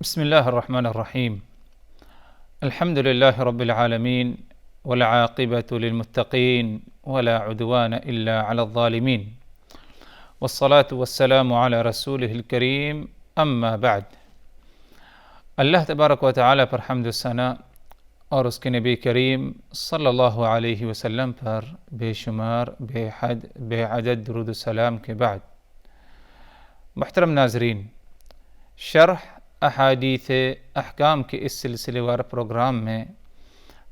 بسم الله الرحمن الرحيم. الحمد لله رب العالمين والعاقبة للمتقين ولا عدوان إلا على الظالمين والصلاة والسلام على رسوله الكريم أما بعد. اللہ تبارک و تعالی پر حمد و ثنا اور اس کے نبی کریم صلی اللہ علیہ وسلم پر بے شمار بے حد بے عدد درود و سلام کے بعد، محترم ناظرین، شرح احادیث احکام کے اس سلسلے وار پروگرام میں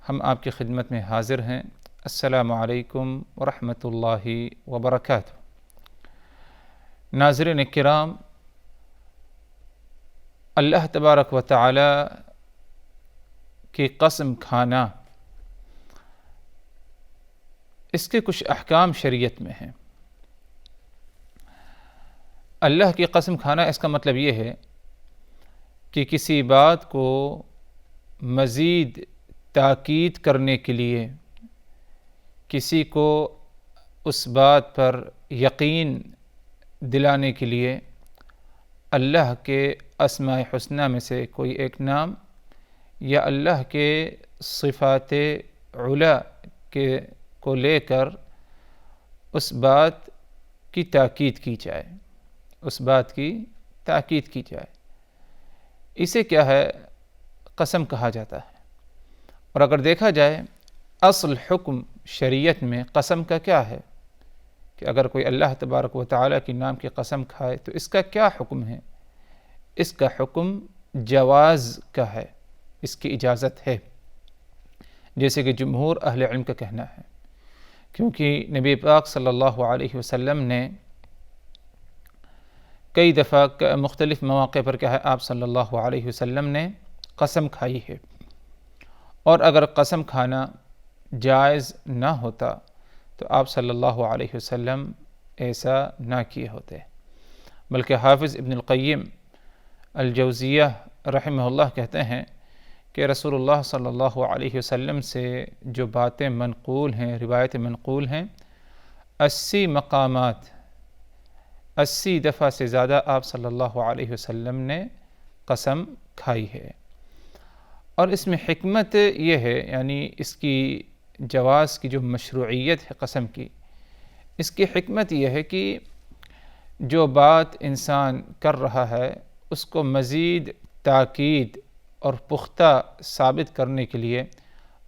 ہم آپ کی خدمت میں حاضر ہیں۔ السلام علیکم ورحمۃ اللہ وبرکاتہ۔ ناظرین کرام، اللہ تبارک و تعالی کی قسم کھانا، اس کے کچھ احکام شریعت میں ہیں۔ اللہ کی قسم کھانا، اس کا مطلب یہ ہے کہ کسی بات کو مزید تاکید کرنے کے لیے، کسی کو اس بات پر یقین دلانے کے لیے اللہ کے اسماء حسنی میں سے کوئی ایک نام یا اللہ کے صفات علا کو لے کر اس بات کی تاکید کی جائے، اس بات کی تاکید کی جائے، اسے کیا ہے؟ قسم کہا جاتا ہے۔ اور اگر دیکھا جائے اصل حکم شریعت میں قسم کا کیا ہے کہ اگر کوئی اللہ تبارک و تعالیٰ کی نام کی قسم کھائے تو اس کا کیا حکم ہے؟ اس کا حکم جواز کا ہے، اس کی اجازت ہے، جیسے کہ جمہور اہل علم کا کہنا ہے، کیونکہ نبی پاک صلی اللہ علیہ وسلم نے کئی دفعہ مختلف مواقع پر کیا ہے، آپ صلی اللہ علیہ وسلم نے قسم کھائی ہے۔ اور اگر قسم کھانا جائز نہ ہوتا تو آپ صلی اللہ علیہ وسلم ایسا نہ کیے ہوتے، بلکہ حافظ ابن القیم الجوزیہ رحمہ اللہ کہتے ہیں کہ رسول اللہ صلی اللہ علیہ وسلم سے جو باتیں منقول ہیں، روایتیں منقول ہیں، 80 مقامات، 80 دفعہ سے زیادہ آپ صلی اللہ علیہ وسلم نے قسم کھائی ہے۔ اور اس میں حکمت یہ ہے، یعنی اس کی جواز کی جو مشروعیت ہے قسم کی، اس کی حکمت یہ ہے کہ جو بات انسان کر رہا ہے اس کو مزید تاکید اور پختہ ثابت کرنے کے لیے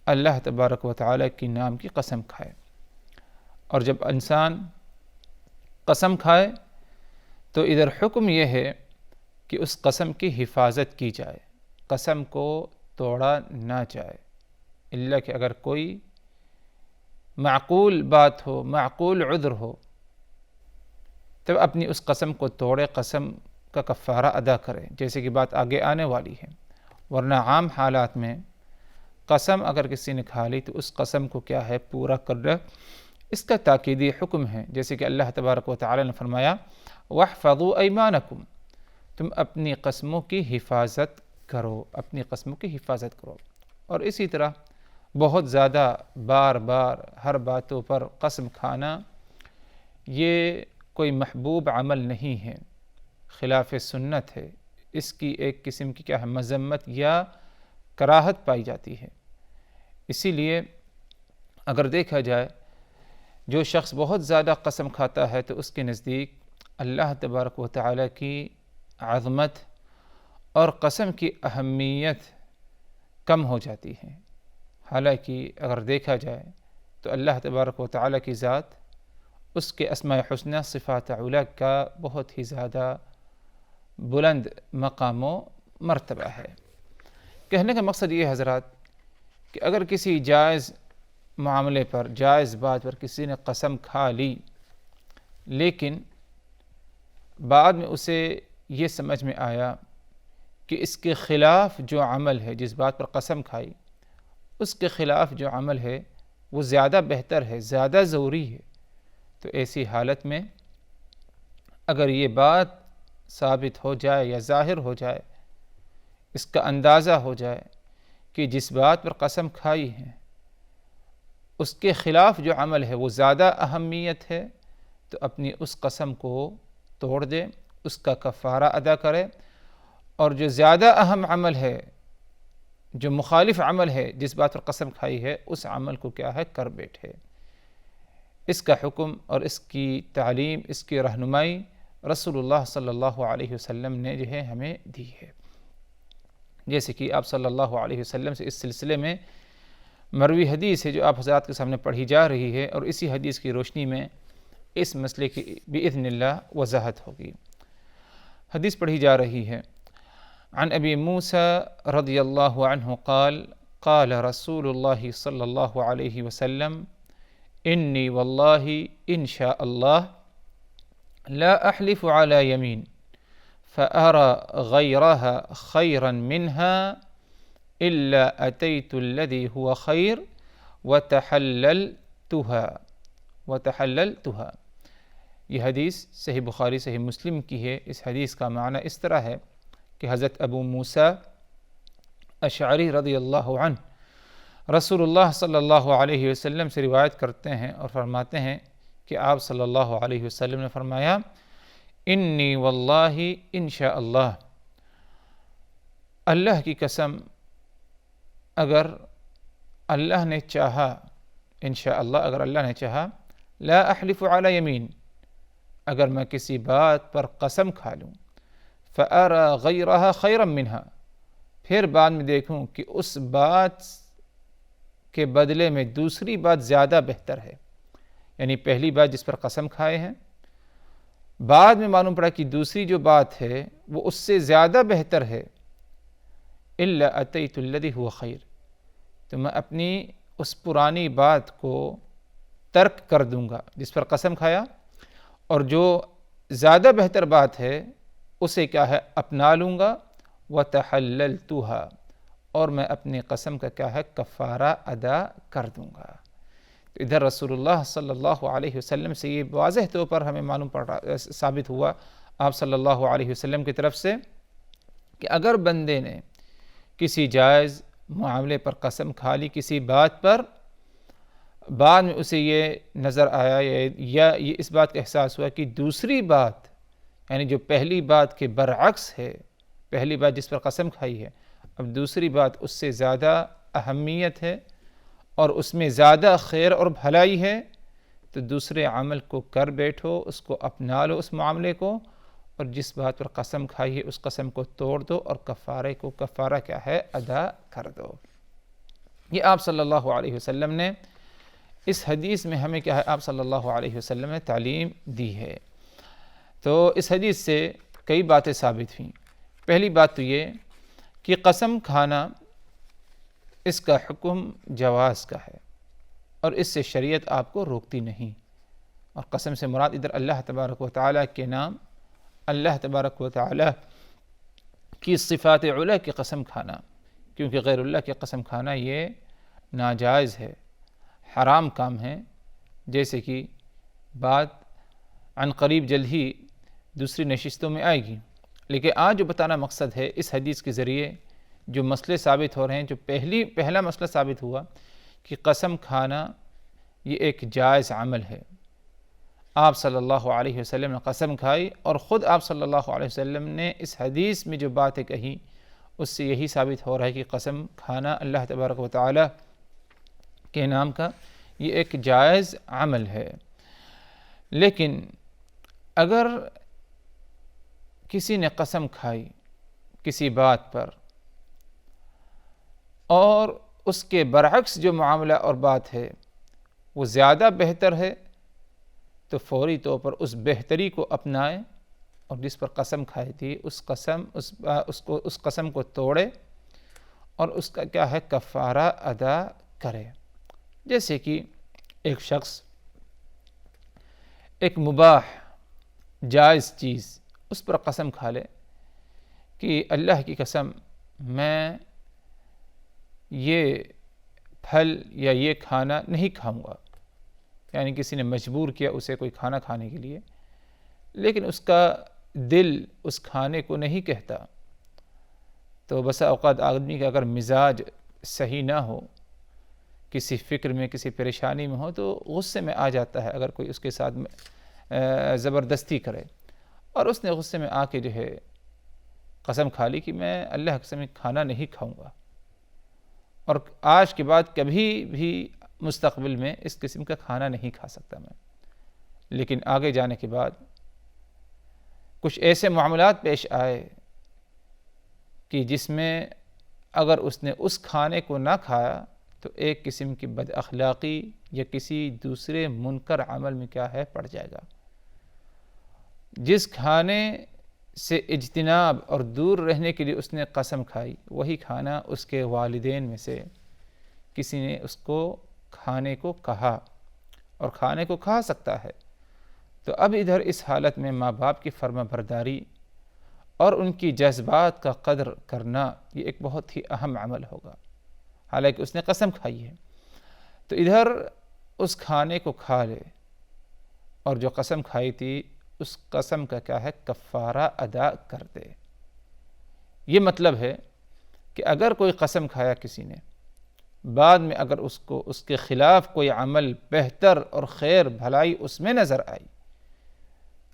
اللہ تبارک و تعالیٰ کی نام کی قسم کھائے۔ اور جب انسان قسم کھائے تو ادھر حکم یہ ہے کہ اس قسم کی حفاظت کی جائے، قسم کو توڑا نہ جائے، الا کہ اگر کوئی معقول بات ہو، معقول عذر ہو، تب اپنی اس قسم کو توڑے، قسم کا کفارہ ادا کرے، جیسے کہ بات آگے آنے والی ہے۔ ورنہ عام حالات میں قسم اگر کسی نے کھا لی تو اس قسم کو کیا ہے؟ پورا کرنا اس کا تاکیدی حکم ہے، جیسے کہ اللہ تبارک و تعالی نے فرمایا وَاحْفَظُوا أَيْمَانَكُمْ، تم اپنی قسموں کی حفاظت کرو، اپنی قسموں کی حفاظت کرو۔ اور اسی طرح بہت زیادہ بار بار ہر باتوں پر قسم کھانا یہ کوئی محبوب عمل نہیں ہے، خلاف سنت ہے، اس کی ایک قسم کی کیا ہے؟ مذمت یا کراہت پائی جاتی ہے۔ اسی لیے اگر دیکھا جائے جو شخص بہت زیادہ قسم کھاتا ہے تو اس کے نزدیک اللہ تبارک و تعالیٰ کی عظمت اور قسم کی اہمیت کم ہو جاتی ہے۔ حالانکہ اگر دیکھا جائے تو اللہ تبارک و تعالیٰ کی ذات، اس کے اسماء حسنی صفات علا کا بہت ہی زیادہ بلند مقام و مرتبہ ہے۔ کہنے کا مقصد یہ حضرات کہ اگر کسی جائز معاملے پر، جائز بات پر کسی نے قسم کھا لی، لیکن بعد میں اسے یہ سمجھ میں آیا کہ اس کے خلاف جو عمل ہے، جس بات پر قسم کھائی اس کے خلاف جو عمل ہے وہ زیادہ بہتر ہے، زیادہ ضروری ہے، تو ایسی حالت میں اگر یہ بات ثابت ہو جائے یا ظاہر ہو جائے، اس کا اندازہ ہو جائے کہ جس بات پر قسم کھائی ہے اس کے خلاف جو عمل ہے وہ زیادہ اہمیت ہے، تو اپنی اس قسم کو توڑ دے، اس کا کفارہ ادا کرے اور جو زیادہ اہم عمل ہے، جو مخالف عمل ہے، جس بات پر قسم کھائی ہے، اس عمل کو کیا ہے، کر بیٹھے۔ اس کا حکم اور اس کی تعلیم، اس کی رہنمائی رسول اللہ صلی اللہ علیہ وسلم نے جو ہے ہمیں دی ہے۔ جیسے کہ آپ صلی اللہ علیہ وسلم سے اس سلسلے میں مروی حدیث ہے جو آپ حضرات کے سامنے پڑھی جا رہی ہے، اور اسی حدیث کی روشنی میں اس مسئلے کی بإذن اللہ وضاحت ہوگی۔ حدیث پڑھی جا رہی ہے، عن ابی موسیٰ رضی اللہ عنہ قال قال رسول اللہ صلی اللہ علیہ وسلم انی واللہ ان شاء اللہ لا احلف على یمین فأرى غیرها خیرا منها الا اتیت الذی هو خیر وتحللتها۔ یہ حدیث صحیح بخاری صحیح مسلم کی ہے۔ اس حدیث کا معنی اس طرح ہے کہ حضرت ابو موسیٰ اشعری رضی اللہ عنہ رسول اللہ صلی اللہ علیہ وسلم سے روایت کرتے ہیں اور فرماتے ہیں کہ آپ صلی اللہ علیہ وسلم نے فرمایا، انی واللہ انشاء اللہ، اللہ کی قسم اگر اللہ نے چاہا، انشاء اللہ اگر اللہ نے چاہا، لا احلف علی یمین، اگر میں کسی بات پر قسم کھا لوں، فأرى غیرها خیرا منها، پھر بعد میں دیکھوں کہ اس بات کے بدلے میں دوسری بات زیادہ بہتر ہے، یعنی پہلی بات جس پر قسم کھائے ہیں، بعد میں معلوم پڑا کہ دوسری جو بات ہے وہ اس سے زیادہ بہتر ہے، الا اتیت الذی هو خیر، تو میں اپنی اس پرانی بات کو ترک کر دوں گا جس پر قسم کھایا، اور جو زیادہ بہتر بات ہے اسے کیا ہے، اپنا لوں گا، وتحللتها، اور میں اپنی قسم کا کیا ہے، کفارہ ادا کر دوں گا۔ تو ادھر رسول اللہ صلی اللہ علیہ وسلم سے یہ واضح طور پر ہمیں معلوم پڑ رہا، ثابت ہوا آپ صلی اللہ علیہ وسلم کی طرف سے کہ اگر بندے نے کسی جائز معاملے پر قسم کھا لی، کسی بات پر، بعد میں اسے یہ نظر آیا یا یہ اس بات کا احساس ہوا کہ دوسری بات، یعنی جو پہلی بات کے برعکس ہے، پہلی بات جس پر قسم کھائی ہے، اب دوسری بات اس سے زیادہ اہمیت ہے اور اس میں زیادہ خیر اور بھلائی ہے، تو دوسرے عمل کو کر بیٹھو، اس کو اپنا لو، اس معاملے کو، اور جس بات پر قسم کھائی ہے اس قسم کو توڑ دو اور کفارہ کیا ہے، ادا کر دو۔ یہ آپ صلی اللہ علیہ وسلم نے اس حدیث میں ہمیں کیا ہے، آپ صلی اللہ علیہ وسلم نے تعلیم دی ہے۔ تو اس حدیث سے کئی باتیں ثابت ہوئیں۔ پہلی بات تو یہ کہ قسم کھانا اس کا حکم جواز کا ہے، اور اس سے شریعت آپ کو روکتی نہیں، اور قسم سے مراد ادھر اللہ تبارک و تعالیٰ کے نام، اللہ تبارک و تعالیٰ کی صفات علی کی قسم کھانا، کیونکہ غیر اللہ کی قسم کھانا یہ ناجائز ہے، حرام کام ہے، جیسے کہ بات عن قریب جلد ہی دوسری نشستوں میں آئے گی۔ لیکن آج جو بتانا مقصد ہے اس حدیث کے ذریعے جو مسئلے ثابت ہو رہے ہیں، جو پہلا مسئلہ ثابت ہوا کہ قسم کھانا یہ ایک جائز عمل ہے۔ آپ صلی اللہ علیہ وسلم نے قسم کھائی، اور خود آپ صلی اللہ علیہ وسلم نے اس حدیث میں جو باتیں کہیں اس سے یہی ثابت ہو رہا ہے کہ قسم کھانا اللہ تبارک و تعالی کے نام کا یہ ایک جائز عمل ہے۔ لیکن اگر کسی نے قسم کھائی کسی بات پر اور اس کے برعکس جو معاملہ اور بات ہے وہ زیادہ بہتر ہے، تو فوری طور پر اس بہتری کو اپنائے، اور جس پر قسم کھائی تھی اس قسم کو توڑے اور اس کا کیا ہے، کفارہ ادا کرے۔ جیسے کہ ایک شخص ایک مباح جائز چیز اس پر قسم کھا لے کہ اللہ کی قسم میں یہ پھل یا یہ کھانا نہیں کھاؤں گا، یعنی کسی نے مجبور کیا اسے کوئی کھانا کھانے کے لیے، لیکن اس کا دل اس کھانے کو نہیں کہتا، تو بسا اوقات آدمی کا اگر مزاج صحیح نہ ہو، کسی فکر میں کسی پریشانی میں ہو، تو غصے میں آ جاتا ہے اگر کوئی اس کے ساتھ زبردستی کرے، اور اس نے غصے میں آ کے جو ہے قسم کھا لی کہ میں اللہ کی قسم کھانا نہیں کھاؤں گا، اور آج کے بعد کبھی بھی مستقبل میں اس قسم کا کھانا نہیں کھا سکتا میں. لیکن آگے جانے کے بعد کچھ ایسے معاملات پیش آئے کہ جس میں اگر اس نے اس کھانے کو نہ کھایا تو ایک قسم کی بد اخلاقی یا کسی دوسرے منکر عمل میں کیا ہے پڑ جائے گا. جس کھانے سے اجتناب اور دور رہنے کے لیے اس نے قسم کھائی، وہی کھانا اس کے والدین میں سے کسی نے اس کو کھانے کو کہا اور کھانے کو کھا سکتا ہے، تو اب ادھر اس حالت میں ماں باپ کی فرما برداری اور ان کی جذبات کا قدر کرنا یہ ایک بہت ہی اہم عمل ہوگا، حالانکہ اس نے قسم کھائی ہے. تو ادھر اس کھانے کو کھا لے اور جو قسم کھائی تھی اس قسم کا کیا ہے کفارہ ادا کر دے. یہ مطلب ہے کہ اگر کوئی قسم کھایا کسی نے، بعد میں اگر اس کو اس کے خلاف کوئی عمل بہتر اور خیر بھلائی اس میں نظر آئی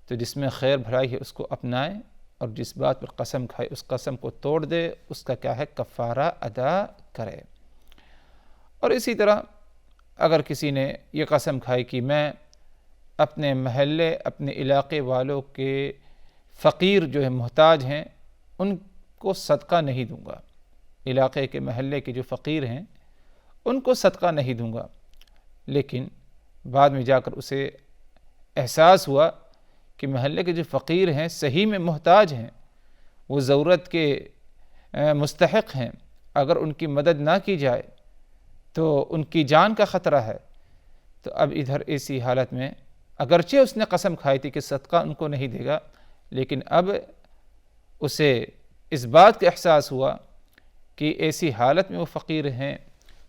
تو جس میں خیر بھلائی ہے اس کو اپنائے، اور جس بات پر قسم کھائے اس قسم کو توڑ دے، اس کا کیا ہے کفارہ ادا کرے. اور اسی طرح اگر کسی نے یہ قسم کھائی کہ میں اپنے محلے اپنے علاقے والوں کے فقیر جو ہے محتاج ہیں ان کو صدقہ نہیں دوں گا، علاقے کے محلے کے جو فقیر ہیں ان کو صدقہ نہیں دوں گا، لیکن بعد میں جا کر اسے احساس ہوا کہ محلے کے جو فقیر ہیں صحیح میں محتاج ہیں، وہ ضرورت کے مستحق ہیں، اگر ان کی مدد نہ کی جائے تو ان کی جان کا خطرہ ہے. تو اب ادھر ایسی حالت میں اگرچہ اس نے قسم کھائی تھی کہ صدقہ ان کو نہیں دے گا، لیکن اب اسے اس بات کا احساس ہوا کہ ایسی حالت میں وہ فقیر ہیں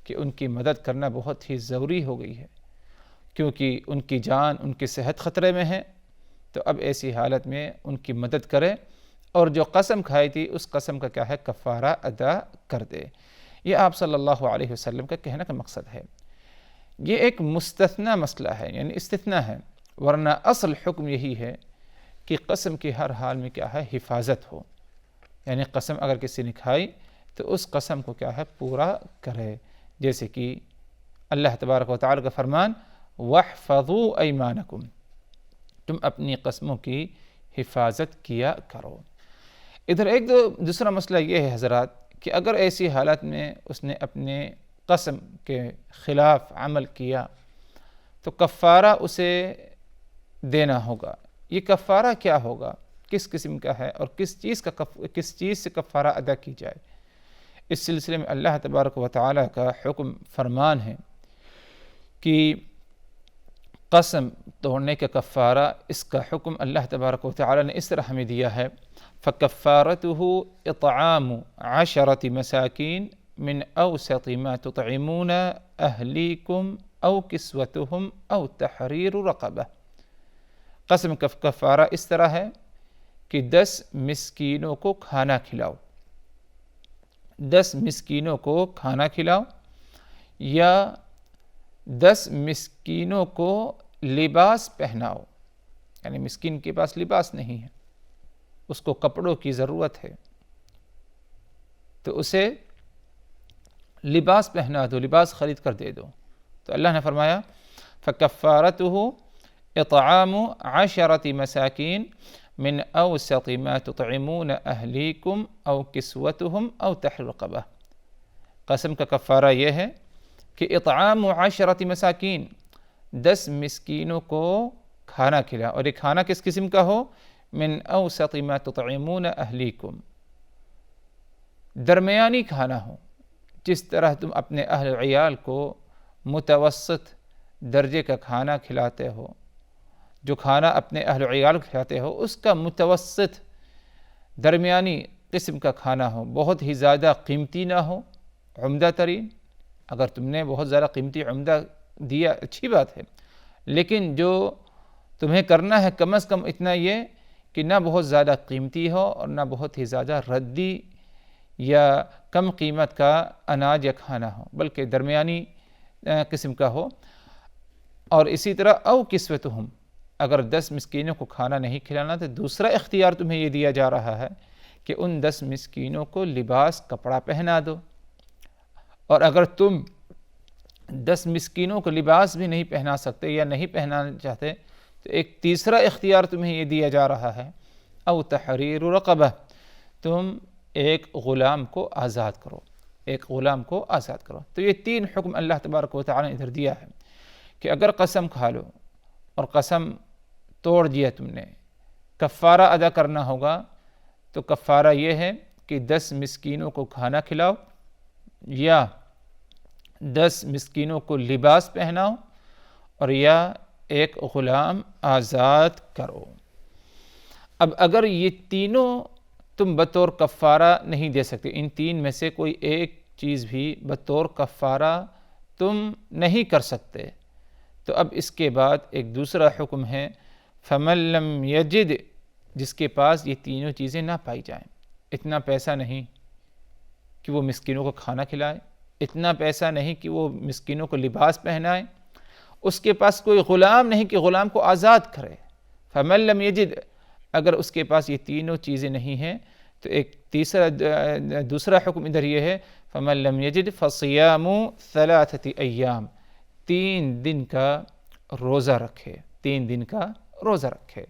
کہ ان کی مدد کرنا بہت ہی ضروری ہو گئی ہے، کیونکہ ان کی جان ان کی صحت خطرے میں ہے. تو اب ایسی حالت میں ان کی مدد کرے اور جو قسم کھائی تھی اس قسم کا کیا ہے کفارہ ادا کر دے. یہ آپ صلی اللہ علیہ وسلم کا کہنے کا مقصد ہے. یہ ایک مستثنی مسئلہ ہے، یعنی استثناء ہے، ورنہ اصل حکم یہی ہے کہ قسم کی ہر حال میں کیا ہے حفاظت ہو، یعنی قسم اگر کسی نے کھائی تو اس قسم کو کیا ہے پورا کرے. جیسے کہ اللہ تبارک و تعالیٰ کا فرمان وَاحْفَظُوا أَيْمَانَكُمْ، تم اپنی قسموں کی حفاظت کیا کرو. ادھر ایک دوسرا مسئلہ یہ ہے حضرات کہ اگر ایسی حالت میں اس نے اپنے قسم کے خلاف عمل کیا تو کفارہ اسے دینا ہوگا. یہ کفارہ کیا ہوگا، کس قسم کا ہے اور کس چیز سے کفارہ ادا کی جائے؟ اس سلسلے میں اللہ تبارک و تعالیٰ کا حکم فرمان ہے کہ قسم توڑنے کا کفارہ، اس کا حکم اللہ تبارک و تعالیٰ نے اس طرح ہمیں دیا ہے فَكَفَّارَتُهُ إِطْعَامُ 10 مَسَاكِينَ مِنْ أَوْسَطِ مَا تُطْعِمُونَ أَهْلِيكُمْ أَوْ كِسْوَتُهُمْ أَوْ تَحْرِيرُ رَقَبَةٍ. قسم کا کفارہ اس طرح ہے کہ 10 مسکینوں کو کھانا کھلاؤ، 10 مسکینوں کو کھانا کھلاؤ، یا 10 مسکینوں کو لباس پہناؤ. یعنی مسکین کے پاس لباس نہیں ہے، اس کو کپڑوں کی ضرورت ہے، تو اسے لباس پہنا دو، لباس خرید کر دے دو. تو اللہ نے فرمایا فَكَفَّارَتُهُ إِطْعَامُ 10 مَسَاكِينَ مِنْ أَوْسَطِ مَا تُطْعِمُونَ أَهْلِيكُمْ أَوْ كِسْوَتُهُمْ أَوْ تَحْرِيرُ رَقَبَةٍ. قسم کا کفارہ یہ ہے کہ اطعام 10 مساکین، 10 مسکینوں کو کھانا کھلا، اور یہ کھانا کس قسم کا ہو؟ من اوسط ما تطعمون اہلیکم، درمیانی کھانا ہو. جس طرح تم اپنے اہل عیال کو متوسط درجے کا کھانا کھلاتے ہو، جو کھانا اپنے اہل عیال کو کھلاتے ہو اس کا متوسط درمیانی قسم کا کھانا ہو، بہت ہی زیادہ قیمتی نہ ہو، عمدہ ترین. اگر تم نے بہت زیادہ قیمتی عمدہ دیا اچھی بات ہے، لیکن جو تمہیں کرنا ہے کم از کم اتنا یہ کہ نہ بہت زیادہ قیمتی ہو اور نہ بہت ہی زیادہ ردی یا کم قیمت کا اناج یا کھانا ہو، بلکہ درمیانی قسم کا ہو. اور اسی طرح او کسوتہم، اگر 10 مسکینوں کو کھانا نہیں کھلانا تو دوسرا اختیار تمہیں یہ دیا جا رہا ہے کہ ان 10 مسکینوں کو لباس کپڑا پہنا دو، اور اگر تم 10 مسکینوں کو لباس بھی نہیں پہنا سکتے یا نہیں پہنانا چاہتے تو ایک تیسرا اختیار تمہیں یہ دیا جا رہا ہے، او تحریر رقبہ، تم ایک غلام کو آزاد کرو، ایک غلام کو آزاد کرو۔ تو یہ 3 حکم اللہ تبارک و تعالیٰ نے ادھر دیا ہے کہ اگر قسم کھا لو اور قسم توڑ دیا تم نے، کفارہ ادا کرنا ہوگا، تو کفارہ یہ ہے کہ 10 مسکینوں کو کھانا کھلاؤ یا 10 مسکینوں کو لباس پہناؤ اور یا ایک غلام آزاد کرو۔ اب اگر یہ تینوں تم بطور کفارہ نہیں دے سکتے، ان 3 میں سے کوئی ایک چیز بھی بطور کفارہ تم نہیں کر سکتے، تو اب اس کے بعد ایک دوسرا حکم ہے، فَمَن لَّمْ يَجِدْ، جس کے پاس یہ تینوں چیزیں نہ پائی جائیں، اتنا پیسہ نہیں کہ وہ مسکینوں کو کھانا کھلائے، اتنا پیسہ نہیں کہ وہ مسکینوں کو لباس پہنائے، اس کے پاس کوئی غلام نہیں کہ غلام کو آزاد کرے، فَمَن لَّمْ يَجِدْ، اگر اس کے پاس یہ تینوں چیزیں نہیں ہیں تو ایک دوسرا حکم ادھر یہ ہے، فَمَن لَّمْ يَجِدْ فَصِيَامُ 3 ایام، 3 دن کا روزہ رکھے، 3 دن کا روزہ رکھے۔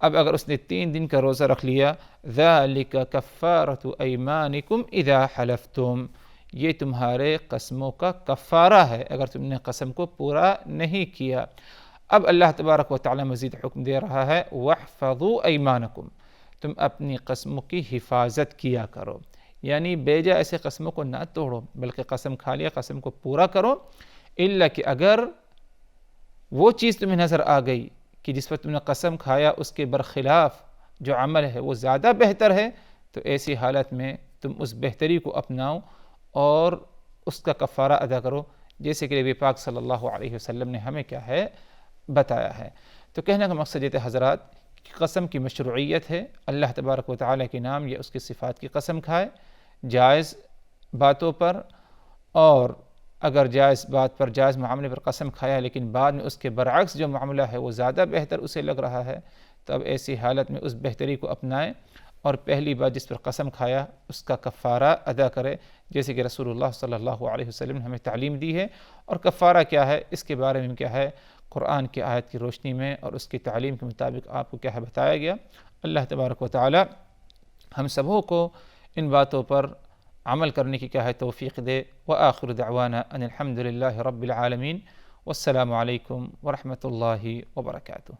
اب اگر اس نے 3 دن کا روزہ رکھ لیا، ذَلِكَ كَفَّارَةُ أَيْمَانِكُمْ إِذَا حَلَفْتُمْ، یہ تمہارے قسموں کا کفارہ ہے اگر تم نے قسم کو پورا نہیں کیا۔ اب اللہ تبارک و تعالیٰ مزید حکم دے رہا ہے، وَاحْفَظُوا أَيْمَانَكُمْ، تم اپنی قسموں کی حفاظت کیا کرو، یعنی بیجا ایسے قسموں کو نہ توڑو، بلکہ قسم کھا لیا قسم کو پورا کرو، الا کہ اگر وہ چیز تمہیں نظر آ گئی کہ جس پر تم نے قسم کھایا اس کے برخلاف جو عمل ہے وہ زیادہ بہتر ہے، تو ایسی حالت میں تم اس بہتری کو اپناؤ اور اس کا کفارہ ادا کرو، جیسے کہ نبی پاک صلی اللہ علیہ وسلم نے ہمیں کیا ہے بتایا ہے۔ تو کہنے کا مقصد یہ ہے حضرات کہ قسم کی مشروعیت ہے، اللہ تبارک و تعالیٰ کے نام یا اس کی صفات کی قسم کھائے جائز باتوں پر، اور اگر جائز بات پر جائز معاملے پر قسم کھایا لیکن بعد میں اس کے برعکس جو معاملہ ہے وہ زیادہ بہتر اسے لگ رہا ہے، تو اب ایسی حالت میں اس بہتری کو اپنائیں اور پہلی بات جس پر قسم کھایا اس کا کفارہ ادا کرے، جیسے کہ رسول اللہ صلی اللہ علیہ وسلم نے ہمیں تعلیم دی ہے۔ اور کفارہ کیا ہے اس کے بارے میں کیا ہے قرآن کی آیت کی روشنی میں اور اس کی تعلیم کے مطابق آپ کو کیا ہے بتایا گیا۔ اللہ تبارک و تعالی ہم سبوں کو ان باتوں پر عمل کرنے کی کیا ہے توفیق دے۔ وآخر دعوانا ان الحمد للہ رب العالمین، والسلام علیکم ورحمۃ اللہ وبرکاتہ۔